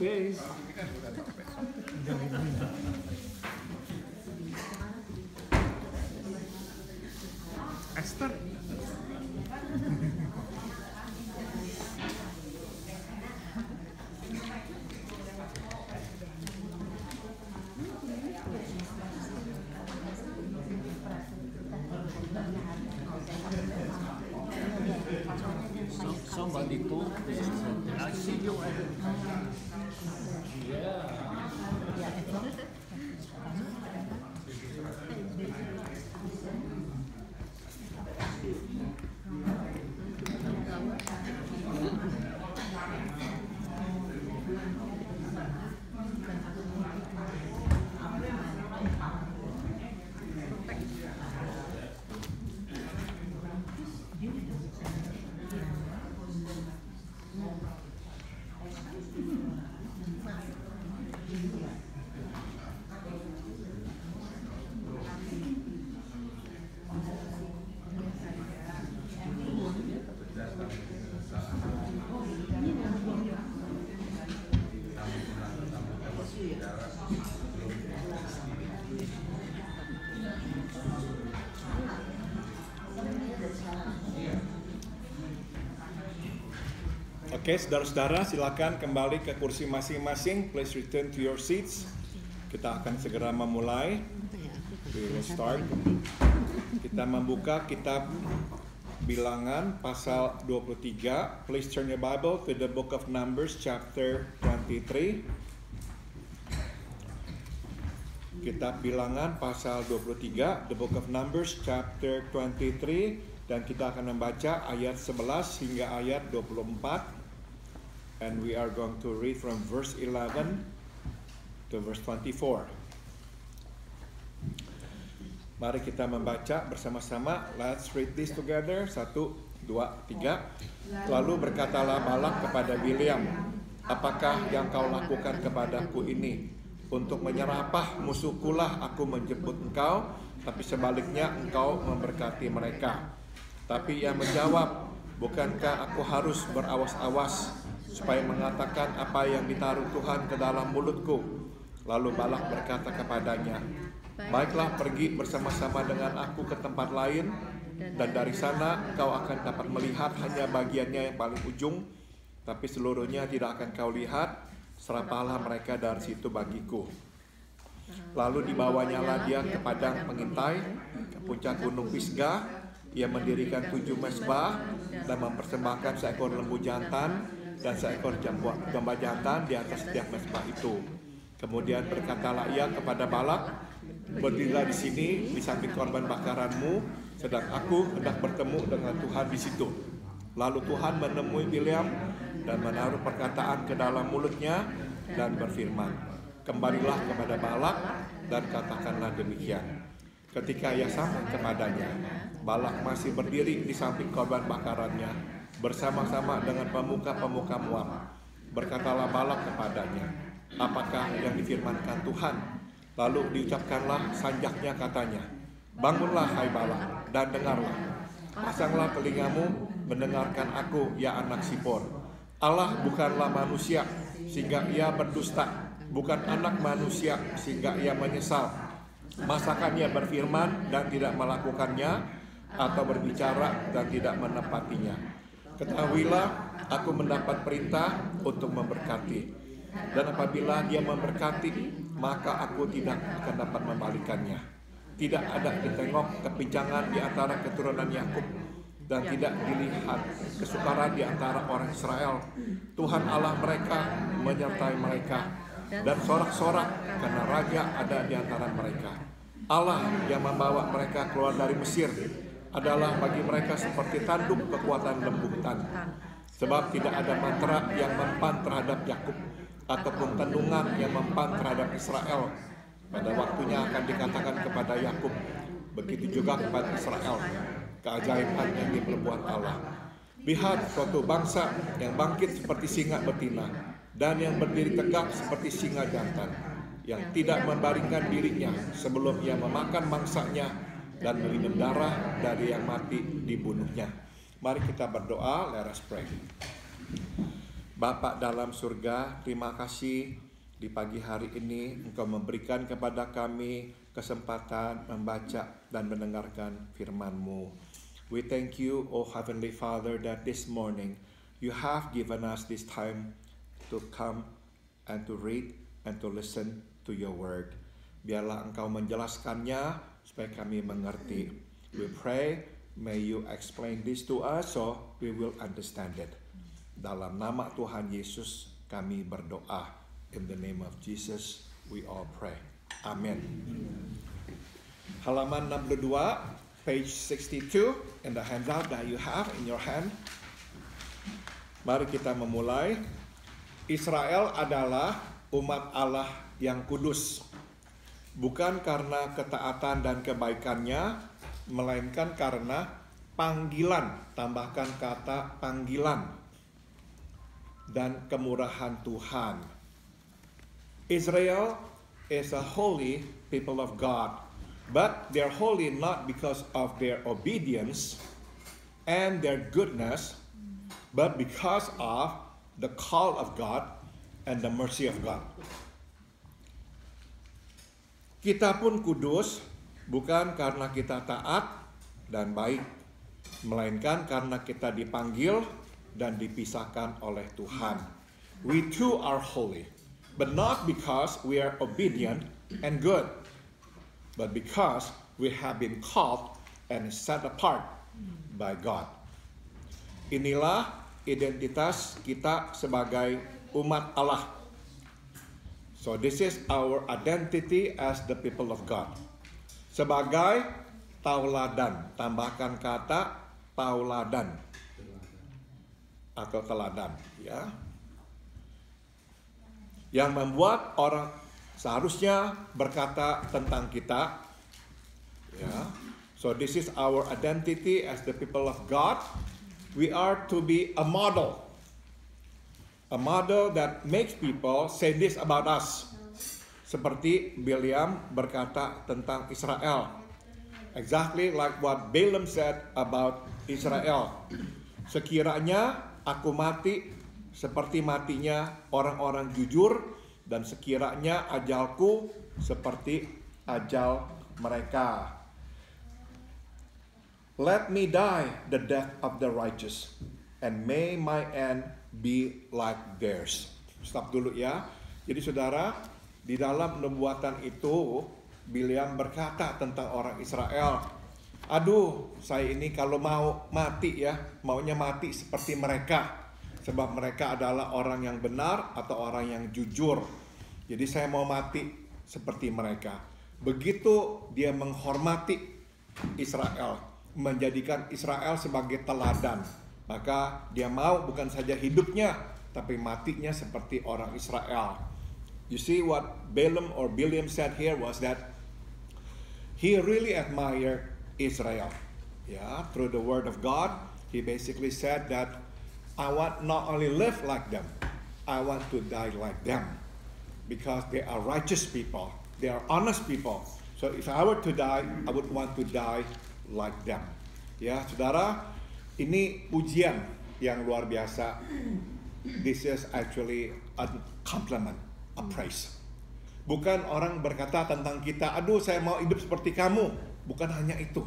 face. Esther. Somebody told me, I see you. Yeah. Oke, saudara-saudara, silakan kembali ke kursi masing-masing. Please return to your seats. Kita akan segera memulai. We will start. Kita membuka kitab Bilangan pasal 23. Please turn your Bible to the book of Numbers chapter 23. Kitab Bilangan pasal 23, the book of Numbers chapter 23, dan kita akan membaca ayat 11 hingga ayat 24. And we are going to read from verse 11 to verse 24. Mari kita membaca bersama-sama. Let's read this together. 1, 2, 3. Lalu berkatalah Balak kepada Bileam, apakah yang kau lakukan kepadaku ini? Untuk menyerapah musuhkulah aku menjemput engkau, tapi sebaliknya engkau memberkati mereka. Tapi ia menjawab, bukankah aku harus berawas-awas supaya mengatakan apa yang ditaruh Tuhan ke dalam mulutku? Lalu Balak berkata kepadanya, baiklah, pergi bersama-sama dengan aku ke tempat lain, dan dari sana kau akan dapat melihat hanya bagiannya yang paling ujung, tapi seluruhnya tidak akan kau lihat. Serapalah mereka dari situ bagiku. Lalu dibawanyalah dia ke padang pengintai, ke puncak gunung Pisgah. Ia mendirikan 7 mezbah dan mempersembahkan seekor lembu jantan dan seekor domba jantan di atas setiap mezbah itu. Kemudian berkatalah ia kepada Balak, berdirilah di sini di samping korban bakaranmu, sedang aku hendak bertemu dengan Tuhan di situ. Lalu Tuhan menemui Bileam dan menaruh perkataan ke dalam mulutnya dan berfirman, kembalilah kepada Balak dan katakanlah demikian. Ketika ia sampai kepadanya, Balak masih berdiri di samping korban bakarannya bersama-sama dengan pemuka-pemuka Moab. Berkatalah Balak kepadanya, apakah yang difirmankan Tuhan? Lalu diucapkanlah sanjaknya, katanya, bangunlah hai Balak dan dengarlah. Pasanglah telingamu mendengarkan aku, ya anak Sipor. Allah bukanlah manusia sehingga ia berdusta, bukan anak manusia sehingga ia menyesal. Masakan ia berfirman dan tidak melakukannya, atau berbicara dan tidak menepatinya? Ketahuilah, aku mendapat perintah untuk memberkati, dan apabila dia memberkati, maka aku tidak akan dapat membalikannya. Tidak ada ditengok kepincangan di antara keturunan Yakub, dan tidak dilihat kesukaran di antara orang Israel. Tuhan Allah mereka menyertai mereka, dan sorak-sorak karena raja ada di antara mereka. Allah yang membawa mereka keluar dari Mesir adalah bagi mereka seperti tanduk kekuatan lembu hutan. Sebab tidak ada mantra yang mempan terhadap Yakub, ataupun tendungan yang mempan terhadap Israel. Pada waktunya akan dikatakan kepada Yakub, begitu juga kepada Israel, keajaiban yang diperbuat Allah. Lihat, suatu bangsa yang bangkit seperti singa betina, dan yang berdiri tegak seperti singa jantan, yang tidak membaringkan dirinya sebelum ia memakan mangsanya dan meminum darah dari yang mati dibunuhnya. Mari kita berdoa. Let us pray. Bapa dalam surga, terima kasih di pagi hari ini Engkau memberikan kepada kami kesempatan membaca dan mendengarkan firman-Mu. We thank you, O Heavenly Father, that this morning you have given us this time to come and to read and to listen to your word. Biarlah Engkau menjelaskannya supaya kami mengerti. We pray, may you explain this to us so we will understand it. Dalam nama Tuhan Yesus kami berdoa. In the name of Jesus we all pray. Amin. Halaman 62, page 62, in the handout that you have in your hand. Mari kita memulai. Israel adalah umat Allah yang kudus. Bukan karena ketaatan dan kebaikannya, melainkan karena panggilan, tambahkan kata panggilan, dan kemurahan Tuhan. Israel is a holy people of God, but they're holy not because of their obedience and their goodness, but because of the call of God and the mercy of God. Kita pun kudus bukan karena kita taat dan baik, melainkan karena kita dipanggil dan dipisahkan oleh Tuhan. We too are holy, but not because we are obedient and good, but because we have been called and set apart by God. Inilah identitas kita sebagai umat Allah. So this is our identity as the people of God. Sebagai tauladan, tambahkan kata tauladan atau teladan, ya. Yang membuat orang seharusnya berkata tentang kita, ya. So this is our identity as the people of God. We are to be a model. A model that makes people say this about us. Seperti Bileam berkata tentang Israel. Exactly like what Balaam said about Israel. Sekiranya aku mati seperti matinya orang-orang jujur, dan sekiranya ajalku seperti ajal mereka. Let me die the death of the righteous, and may my end be like theirs. Stop dulu ya. Jadi saudara, di dalam nubuatan itu Bileam berkata tentang orang Israel, aduh, saya ini kalau mau mati ya, maunya mati seperti mereka, sebab mereka adalah orang yang benar atau orang yang jujur. Jadi saya mau mati seperti mereka. Begitu dia menghormati Israel, menjadikan Israel sebagai teladan, maka dia mau bukan saja hidupnya, tapi matinya seperti orang Israel. You see what Balaam or Bileam said here was that he really admired Israel. Yeah, through the word of God, he basically said that I want not only live like them, I want to die like them, because they are righteous people, they are honest people. So if I were to die, I would want to die like them. Ya, saudara, ini pujian yang luar biasa. This is actually a compliment, a praise. Bukan orang berkata tentang kita, aduh saya mau hidup seperti kamu. Bukan hanya itu.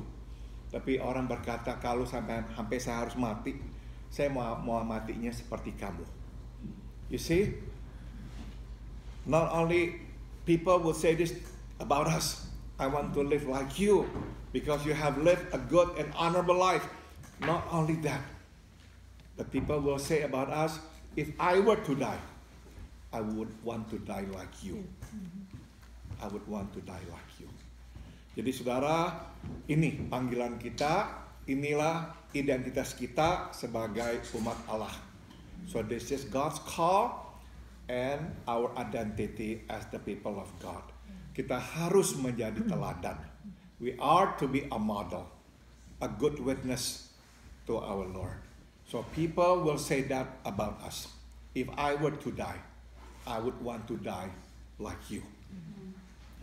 Tapi orang berkata, kalau sampai saya harus mati, saya mau matinya seperti kamu. You see? Not only people will say this about us, I want to live like you, because you have lived a good and honorable life. Not only that, but people will say about us, if I were to die, I would want to die like you. I would want to die like you. Jadi saudara, ini panggilan kita, inilah identitas kita sebagai umat Allah. So this is God's call and our identity as the people of God. Kita harus menjadi teladan. We are to be a model, a good witness to our Lord. So people will say that about us. If I were to die, I would want to die like you.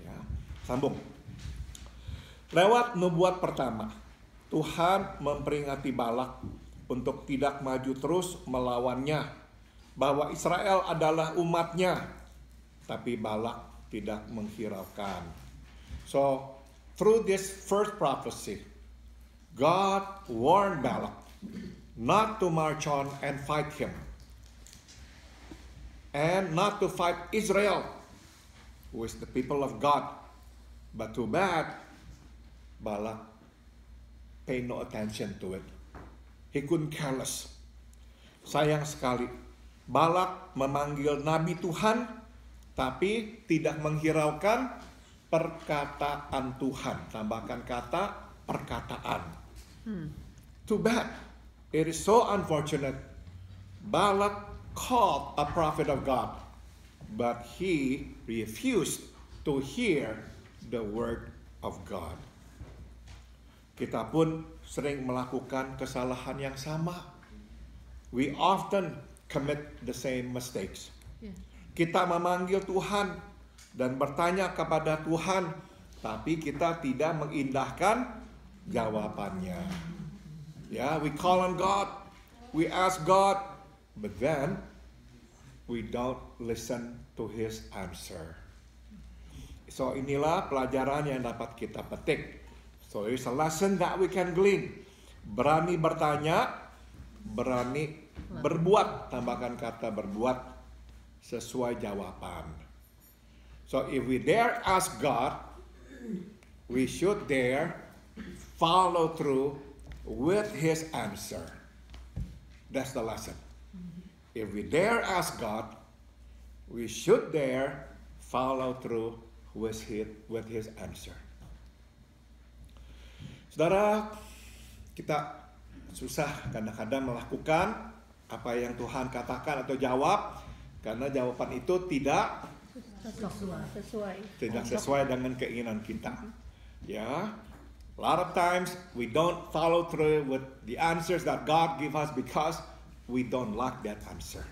Ya, sambung. Lewat nubuat pertama, Tuhan memperingati Balak untuk tidak maju terus melawannya bahwa Israel adalah umatnya, tapi Balak tidak menghiraukan. So, through this first prophecy, God warned Balak not to march on and fight him, and not to fight Israel, who is the people of God. But too bad, Balak paid no attention to it. He couldn't care less. Sayang sekali, Balak memanggil Nabi Tuhan, tapi tidak menghiraukan perkataan Tuhan. Tambahkan kata perkataan. Too bad. It is so unfortunate. Balak called a prophet of God, but he refused to hear the word of God. Kita pun sering melakukan kesalahan yang sama. We often commit the same mistakes. Kita memanggil Tuhan dan bertanya kepada Tuhan, tapi kita tidak mengindahkan jawabannya. We call on God, we ask God, but then we don't listen to His answer. So inilah pelajaran yang dapat kita petik. So it's a lesson that we can glean. Berani bertanya, berani berbuat. Tambahkan kata berbuat sesuai jawaban. So if we dare ask God, we should dare follow through with His answer. That's the lesson. If we dare ask God, we should dare follow through with His answer. Saudara, kita susah kadang-kadang melakukan apa yang Tuhan katakan atau jawab, karena jawaban itu tidak sesuai dengan keinginan kita. A lot of times we don't follow through with the answers that God give us because we don't like that answer.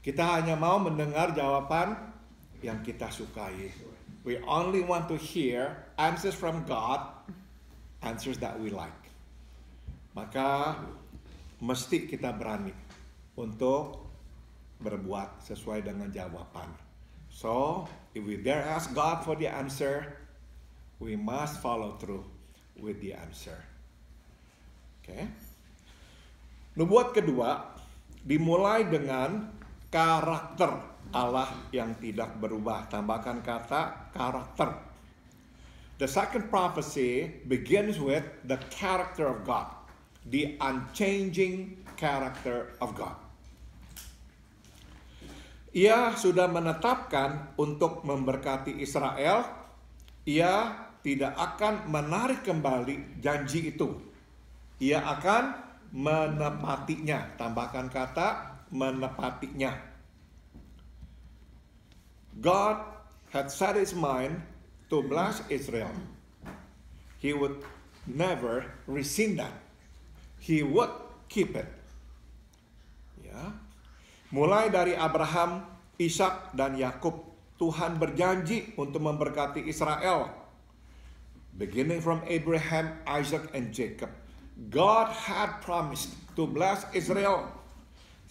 Kita hanya mau mendengar jawaban yang kita sukai. We only want to hear answers from God, answers that we like. Maka mesti kita berani untuk berbuat sesuai dengan jawaban. So, if we dare ask God for the answer, we must follow through with the answer. Okay? Nubuat kedua dimulai dengan karakter Allah yang tidak berubah. Tambahkan kata karakter. The second prophecy begins with the character of God, the unchanging character of God. Ia sudah menetapkan untuk memberkati Israel. Ia tidak akan menarik kembali janji itu. Ia akan menepatinya. Tambahkan kata menepatinya. God had set His mind to bless Israel. He would never rescind that. He would keep it. Mulai dari Abraham, Ishak, dan Yakub, Tuhan berjanji untuk memberkati Israel. Beginning from Abraham, Isaac, and Jacob, God had promised to bless Israel.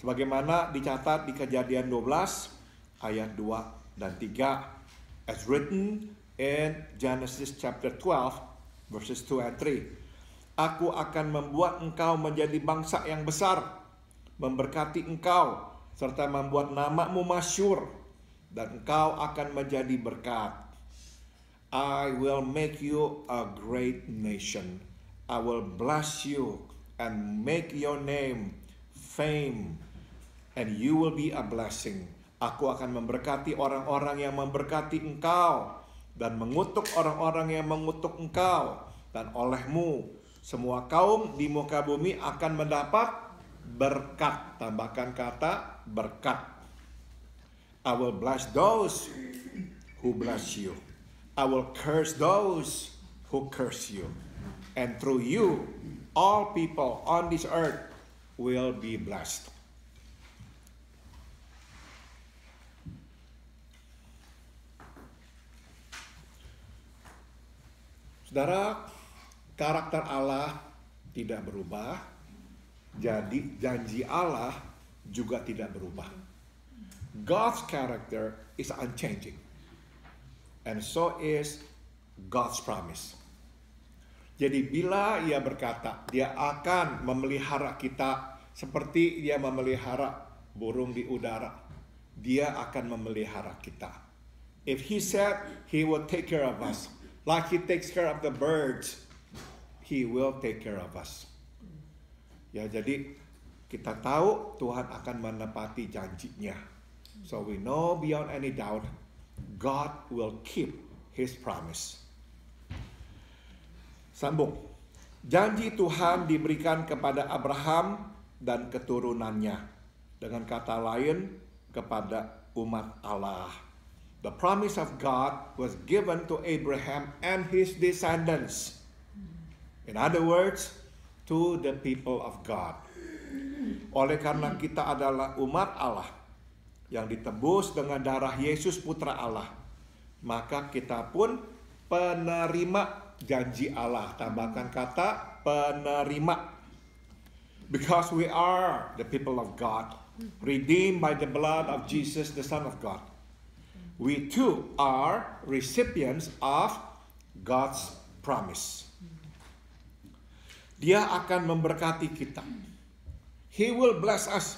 Sebagaimana dicatat di Kejadian 12 ayat 2 dan 3, as written in Genesis chapter 12 verses 2 and 3. Aku akan membuat engkau menjadi bangsa yang besar, memberkati engkau, serta membuat namamu masyhur, dan engkau akan menjadi berkat. I will make you a great nation. I will bless you and make your name fame, and you will be a blessing. Aku akan memberkati orang-orang yang memberkati engkau, dan mengutuk orang-orang yang mengutuk engkau, dan olehmu semua kaum di muka bumi akan mendapat berkat. Tambahkan kata berkat. I will bless those who bless you. I will curse those who curse you. And through you, all people on this earth will be blessed. Saudara, karakter Allah tidak berubah. Jadi janji Allah juga tidak berubah. God's character is unchanging. And so is God's promise. Jadi bila ia berkata, dia akan memelihara kita seperti dia memelihara burung di udara. Dia akan memelihara kita. If he said he will take care of us, like he takes care of the birds, he will take care of us. Ya, jadi kita tahu Tuhan akan menepati janjinya. So we know beyond any doubt, God will keep his promise. Sambung. Janji Tuhan diberikan kepada Abraham dan keturunannya. Dengan kata lain, kepada umat Allah. The promise of God was given to Abraham and his descendants. In other words, to the people of God. Oleh karena kita adalah umat Allah yang ditebus dengan darah Yesus Putra Allah, maka kita pun penerima janji Allah. Tambahkan kata penerima. Because we are the people of God, redeemed by the blood of Jesus, the Son of God. We too are recipients of God's promise. Dia akan memberkati kita. He will bless us.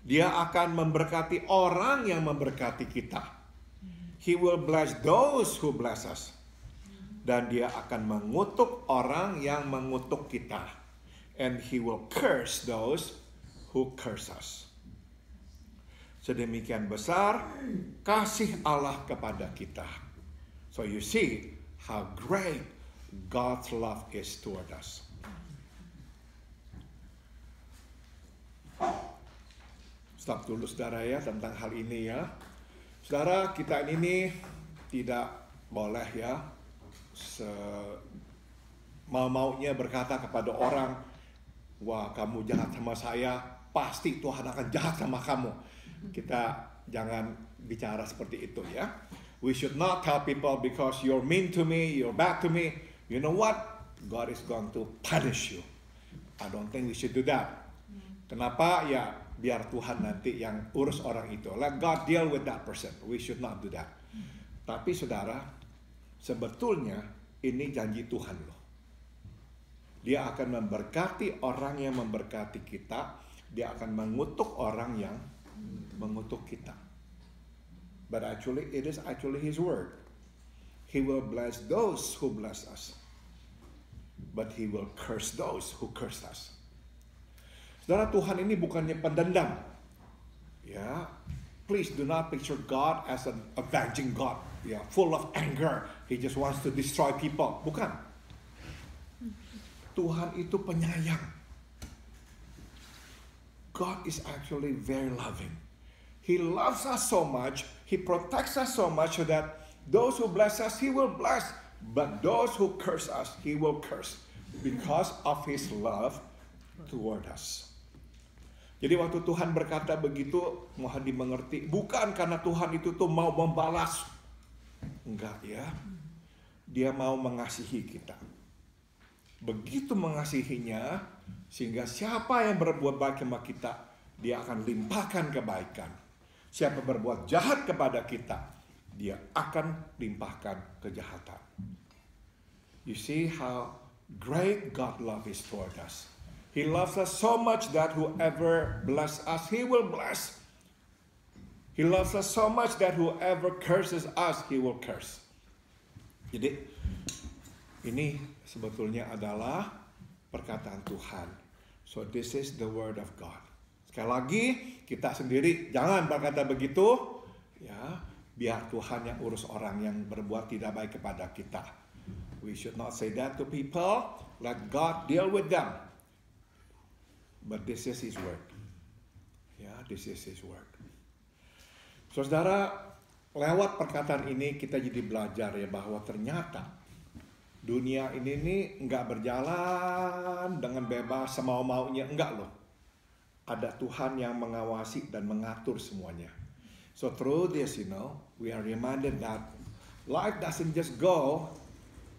Dia akan memberkati orang yang memberkati kita. He will bless those who bless us. Dan dia akan mengutuk orang yang mengutuk kita. And he will curse those who curse us. Sedemikian besar kasih Allah kepada kita. So you see how great God's love is toward us. Stop dulu saudara ya tentang hal ini ya. Saudara, kita ini tidak boleh ya mau-maunya berkata kepada orang, wah kamu jahat sama saya, pasti Tuhan akan jahat sama kamu. Kita jangan bicara seperti itu ya. We should not tell people because you're mean to me, you're bad to me. You know what? God is going to punish you. I don't think we should do that. Kenapa? Ya biar Tuhan nanti yang urus orang itu. Let God deal with that person. We should not do that. Tapi saudara, sebetulnya ini janji Tuhan loh. Dia akan memberkati orang yang memberkati kita. Dia akan mengutuk orang yang mengutuk kita. But actually, it is actually His word. He will bless those who bless us. But He will curse those who curse us. Saudara, Tuhan ini bukannya pendendam. Ya, please do not picture God as an avenging God. Ya, full of anger. He just wants to destroy people. Bukan. Tuhan itu penyayang. God is actually very loving. He loves us so much. He protects us so much so that those who bless us, He will bless. But those who curse us, He will curse. Because of His love toward us. Jadi waktu Tuhan berkata begitu, mohon dimengerti, bukan karena Tuhan itu tuh mau membalas. Enggak ya. Dia mau mengasihi kita. Begitu mengasihinya, sehingga siapa yang berbuat baik sama kita, Dia akan limpahkan kebaikan. Siapa berbuat jahat kepada kita, Dia akan limpahkan kejahatan. You see how great God love is toward us. He loves us so much that whoever bless us, He will bless. He loves us so much that whoever curses us, He will curse. Jadi, ini sebetulnya adalah perkataan Tuhan. So this is the word of God. Sekali lagi, kita sendiri jangan berkata begitu. Ya, biar Tuhan yang urus orang yang berbuat tidak baik kepada kita. We should not say that to people. Let God deal with them. But this is His word. Ya, this is His word. Saudara, lewat perkataan ini kita jadi belajar ya bahwa ternyata dunia ini nih nggak berjalan dengan bebas semau-maunya, enggak loh. Ada Tuhan yang mengawasi dan mengatur semuanya. So through this, we are reminded that life doesn't just go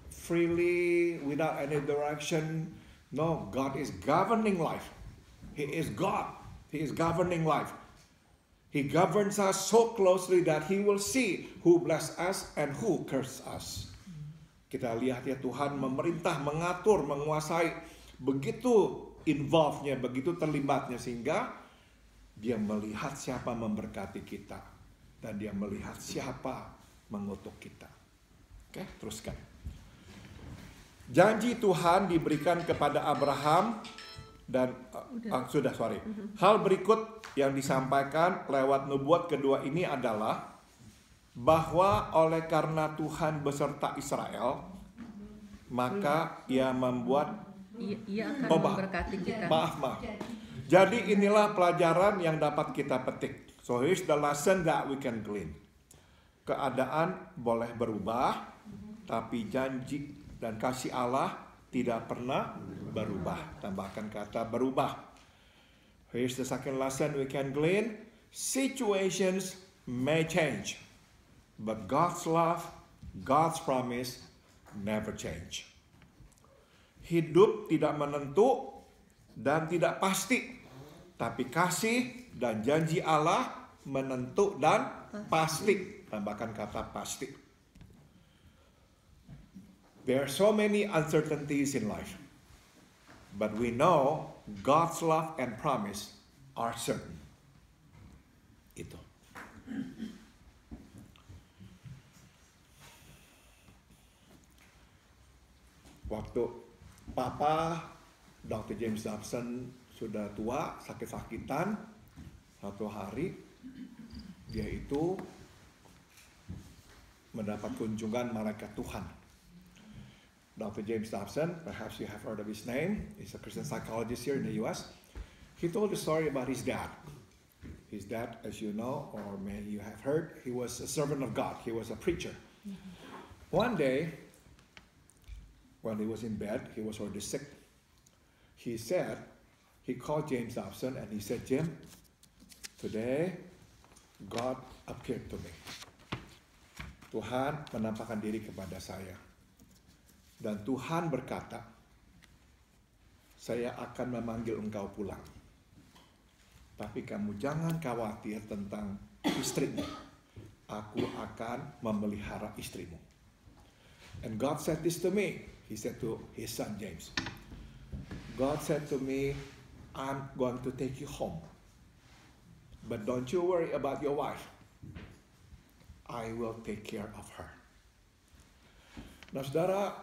freely without any direction. No, God is governing life. He is God. He is governing life. He governs us so closely that He will see who bless us and who curse us. Kita lihat ya, Tuhan memerintah, mengatur, menguasai, begitu involve-nya, begitu terlibatnya, sehingga Dia melihat siapa memberkati kita dan Dia melihat siapa mengutuk kita. Oke, teruskan. Janji Tuhan diberikan kepada Abraham dan Hal berikut yang disampaikan lewat nubuat kedua ini adalah bahwa oleh karena Tuhan beserta Israel, maka Ia membuat Ia akan memberkati kita. Maaf. Jadi inilah pelajaran yang dapat kita petik. So here's the lesson that we can glean. Keadaan boleh berubah, tapi janji dan kasih Allah tidak pernah berubah. Tambahkan kata berubah. Here's the second lesson we can glean. Situations may change, but God's love, God's promise never change. Hidup tidak menentu dan tidak pasti, tapi kasih dan janji Allah menentu dan pasti. Tambahkan kata pasti. There are so many uncertainties in life, but we know God's love and promise are certain. Itu. Waktu Papa Dr. James Dobson sudah tua, sakit-sakitan, satu hari dia itu mendapat kunjungan malaikat Tuhan. Dr. James Dobson, perhaps you have heard of his name. He's a Christian psychologist here in the U.S. He told a story about his dad. His dad, as you know, or maybe you have heard, he was a servant of God. He was a preacher. One day, when he was in bed, he was already sick. He called James Dobson and he said, Jim, today God appeared to me. Tuhan menampakkan diri kepada saya. Dan Tuhan berkata, saya akan memanggil engkau pulang. Tapi kamu jangan khawatir tentang istrimu. Aku akan memelihara istrimu. And God said this to me. He said to his son James, God said to me, I'm going to take you home. But don't you worry about your wife. I will take care of her. Nah saudara,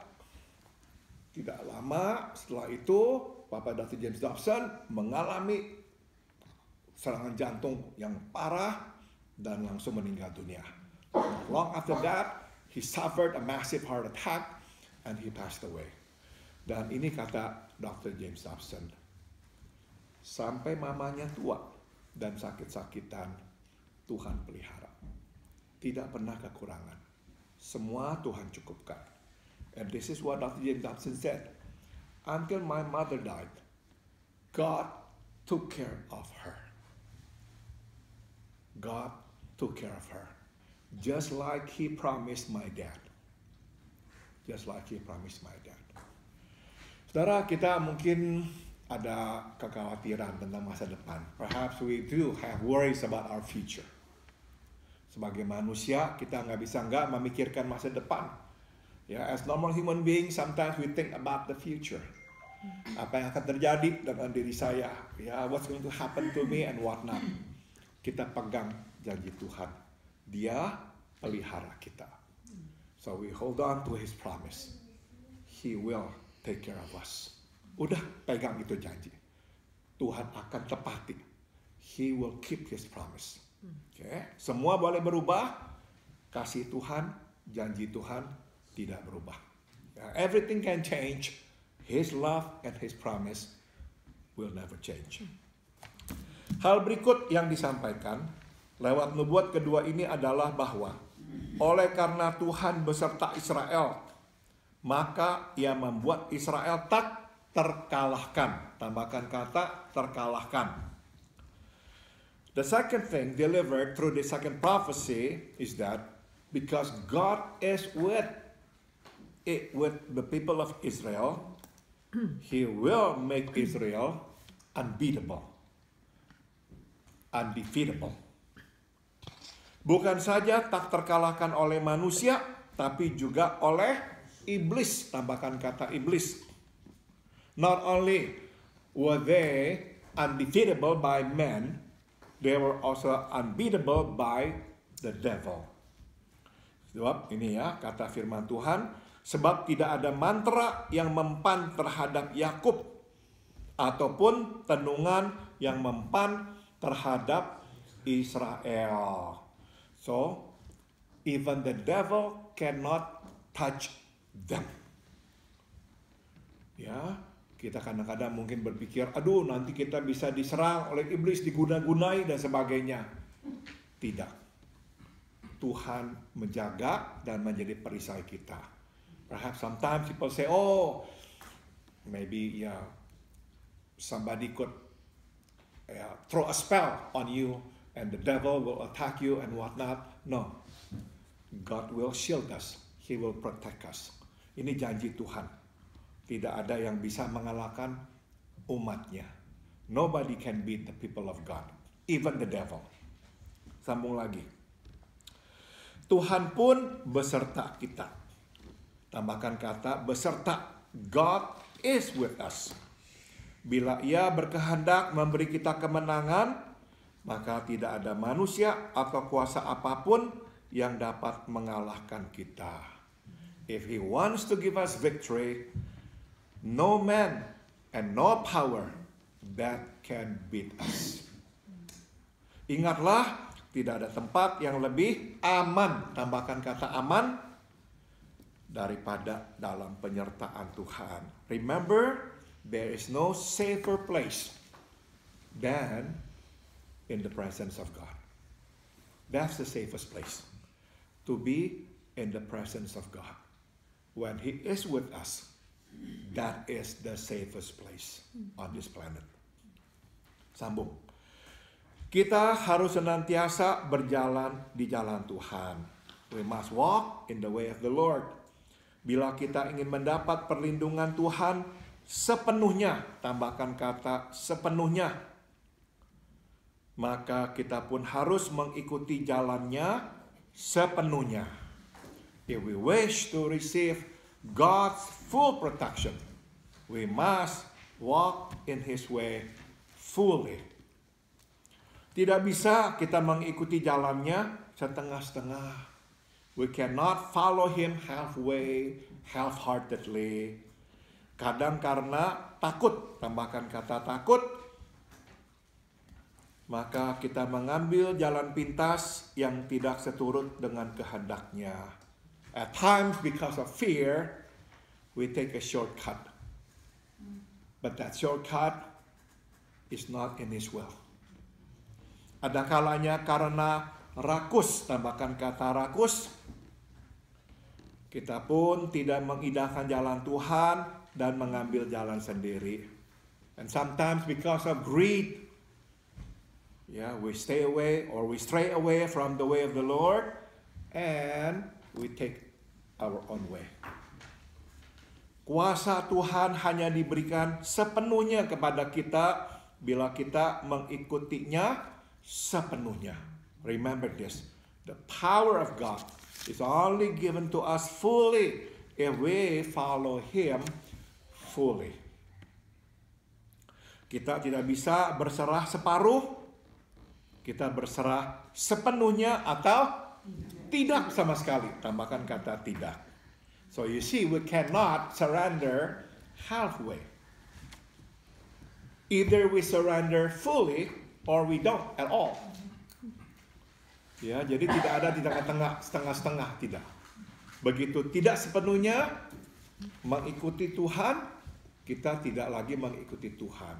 tidak lama setelah itu, Papa Dr. James Dobson mengalami serangan jantung yang parah dan langsung meninggal dunia. Long after that, he suffered a massive heart attack and he passed away. Dan ini kata Dr. James Dobson, sampai mamanya tua dan sakit-sakitan, Tuhan pelihara. Tidak pernah kekurangan. Semua Tuhan cukupkan. And this is what Dr. James Dobson said. Until my mother died, God took care of her. God took care of her. Just like He promised my dad. Just like He promised my dad. Saudara, kita mungkin ada kekhawatiran tentang masa depan. Perhaps we do have worries about our future. Sebagai manusia, kita nggak memikirkan masa depan. Ya, as normal human beings, sometimes we think about the future. Apa yang akan terjadi dengan diri saya? Ya, what's going to happen to me and what not? Kita pegang janji Tuhan. Dia pelihara kita. So we hold on to His promise. He will take care of us. Udah pegang itu janji. Tuhan akan tepati. He will keep His promise. Okay. Semua boleh berubah. Kasih Tuhan, janji Tuhan tidak berubah. Everything can change. His love and His promise will never change. Hal berikut yang disampaikan lewat nubuat kedua ini adalah bahwa oleh karena Tuhan beserta Israel, maka Ia membuat Israel tak terkalahkan. Tambahkan kata terkalahkan. The second thing delivered through the second prophecy is that because God is with the people of Israel, He will make Israel unbeatable. undefeatable. Bukan saja tak terkalahkan oleh manusia, tapi juga oleh iblis. Tambahkan kata iblis. Not only were they undefeatable by men, they were also unbeatable by the devil. Sebab ini ya kata firman Tuhan, sebab tidak ada mantra yang mempan terhadap Yakub ataupun tenungan yang mempan terhadap Israel. So, even the devil cannot touch them. Ya, kita kadang-kadang mungkin berpikir, aduh nanti kita bisa diserang oleh iblis, diguna-gunai dan sebagainya. Tidak. Tuhan menjaga dan menjadi perisai kita. Perhaps sometimes people say, oh, maybe somebody could throw a spell on you and the devil will attack you and whatnot. No. God will shield us. He will protect us. Ini janji Tuhan. Tidak ada yang bisa mengalahkan umatnya. Nobody can beat the people of God. Even the devil. Sambung lagi. Tuhan pun beserta kita. Tambahkan kata beserta. God is with us. Bila Ia berkehendak memberi kita kemenangan, maka tidak ada manusia atau kuasa apapun yang dapat mengalahkan kita. If He wants to give us victory, no man and no power that can beat us. Ingatlah, tidak ada tempat yang lebih aman, tambahkan kata aman, daripada dalam penyertaan Tuhan. Remember, there is no safer place than in the presence of God. That's the safest place. To be in the presence of God. When He is with us, that is the safest place on this planet. Sambung. Kita harus senantiasa berjalan di jalan Tuhan. We must walk in the way of the Lord. Bila kita ingin mendapat perlindungan Tuhan sepenuhnya, tambahkan kata sepenuhnya, maka kita pun harus mengikuti jalannya sepenuhnya. If we wish to receive God's full protection, we must walk in His way fully. Tidak bisa kita mengikuti jalannya setengah-setengah. We cannot follow Him halfway, half-heartedly. Kadang karena takut, tambahkan kata takut, maka kita mengambil jalan pintas yang tidak seturut dengan kehendaknya. At times because of fear, we take a shortcut. But that shortcut is not in His will. Ada kalanya karena rakus, tambahkan kata rakus, kita pun tidak mengindahkan jalan Tuhan dan mengambil jalan sendiri. And sometimes because of greed, we stay away or we stray away from the way of the Lord and we take our own way. Kuasa Tuhan hanya diberikan sepenuhnya kepada kita bila kita mengikutinya sepenuhnya. Remember this, the power of God is only given to us fully if we follow Him fully. Kita tidak bisa berserah separuh, kita berserah sepenuhnya atau tidak sama sekali. Tambahkan kata tidak. So you see, we cannot surrender halfway. Either we surrender fully or we don't at all. Ya, jadi tidak ada di tengah-tengah, setengah-setengah, tidak. Begitu tidak sepenuhnya mengikuti Tuhan, kita tidak lagi mengikuti Tuhan.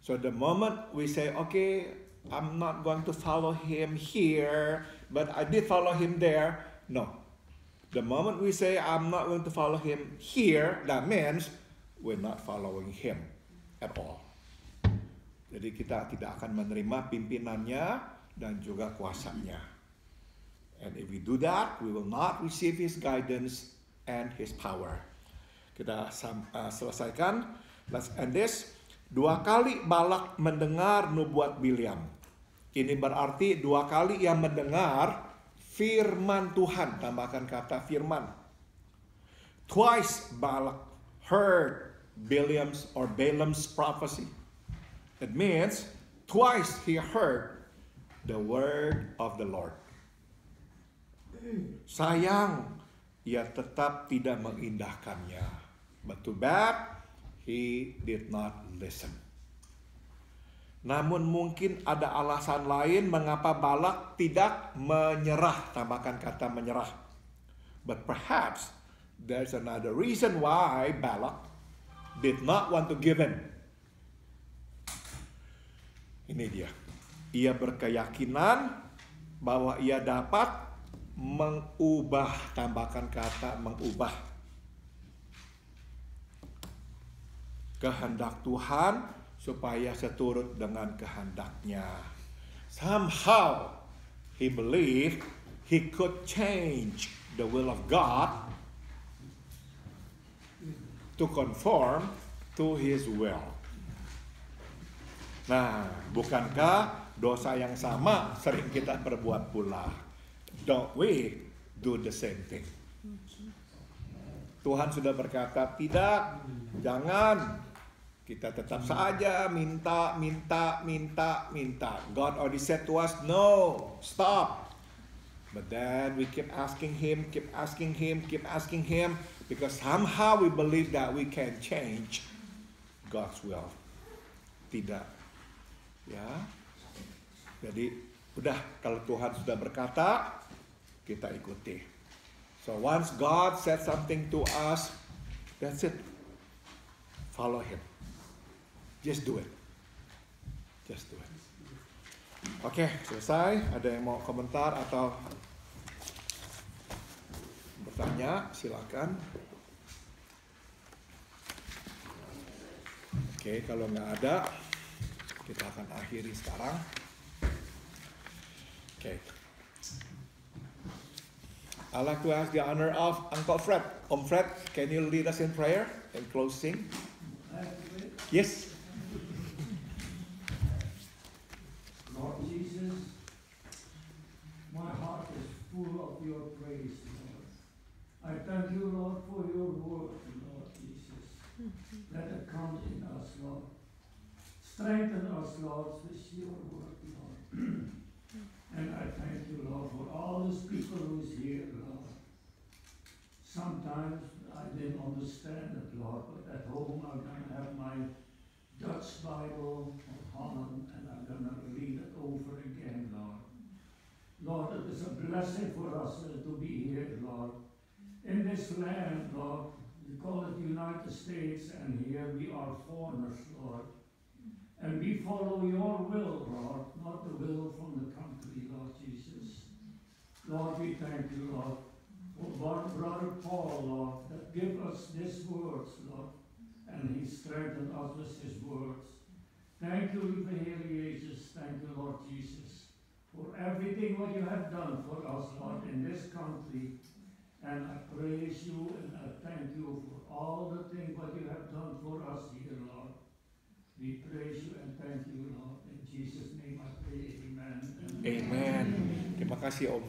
So the moment we say, okay, I'm not going to follow Him here, but I did follow Him there. No. The moment we say, I'm not going to follow Him here, that means we're not following Him at all. Jadi kita tidak akan menerima pimpinannya dan juga kuasanya. And if we do that, we will not receive His guidance and His power. Kita selesaikan. Let's end this. 2 kali Balak mendengar nubuat Bileam. Ini berarti 2 kali ia mendengar firman Tuhan, tambahkan kata firman. Twice Balak heard Balaam's prophecy. It means twice he heard the word of the Lord. Sayang, ia tetap tidak mengindahkannya. But too bad, he did not listen. Namun mungkin ada alasan lain mengapa Balak tidak menyerah. Tambahkan kata menyerah. But perhaps there's another reason why Balak did not want to give in. Ini dia. Ia berkeyakinan bahwa ia dapat mengubah, tambahkan kata mengubah, kehendak Tuhan supaya seturut dengan kehendaknya. Somehow he believed he could change the will of God to conform to his will. Nah, bukankah dosa yang sama sering kita perbuat pula? Don't we do the same thing? Tuhan sudah berkata, tidak, jangan. Kita tetap saja minta. God already said to us, no, stop. But then we keep asking him, because somehow we believe that we can change God's will. Tidak. Ya. Jadi, udah, kalau Tuhan sudah berkata, kita ikuti. So once God said something to us, that's it. Follow him. Just do it. Just do it. Oke, selesai. Ada yang mau komentar atau bertanya? Silakan. Oke, kalau nggak ada, kita akan akhiri sekarang. Oke. I'd like to ask the honor of Uncle Fred. Om Fred, can you lead us in prayer and closing? Yes. Lord Jesus, my heart is full of your praise, Lord. I thank you, Lord, for your word, Lord Jesus. Let it come in us, Lord. Strengthen us, Lord, with your word, Lord. And I thank you, Lord, for all these people who is here, Lord. Sometimes I didn't understand it, Lord, but at home I'm going to have my Dutch Bible of Holland and I'm going to read it over again, Lord. Lord, it is a blessing for us to be here, Lord. In this land, Lord, we call it the United States, and here we are foreigners, Lord. And we follow your will, Lord, not the will from the country, Lord Jesus. Lord, we thank you, Lord, for Brother Paul, Lord, that give us these words, Lord, and he strengthened us with his words. Thank you, Heer Jesus. Thank you, Lord Jesus, for everything what you have done for us, Lord, in this country. And I praise you and I thank you for all the things what you have done for us here, Lord. We praise you and thank you, Lord. In Jesus' name I pray, amen. Amen. Terima kasih Om.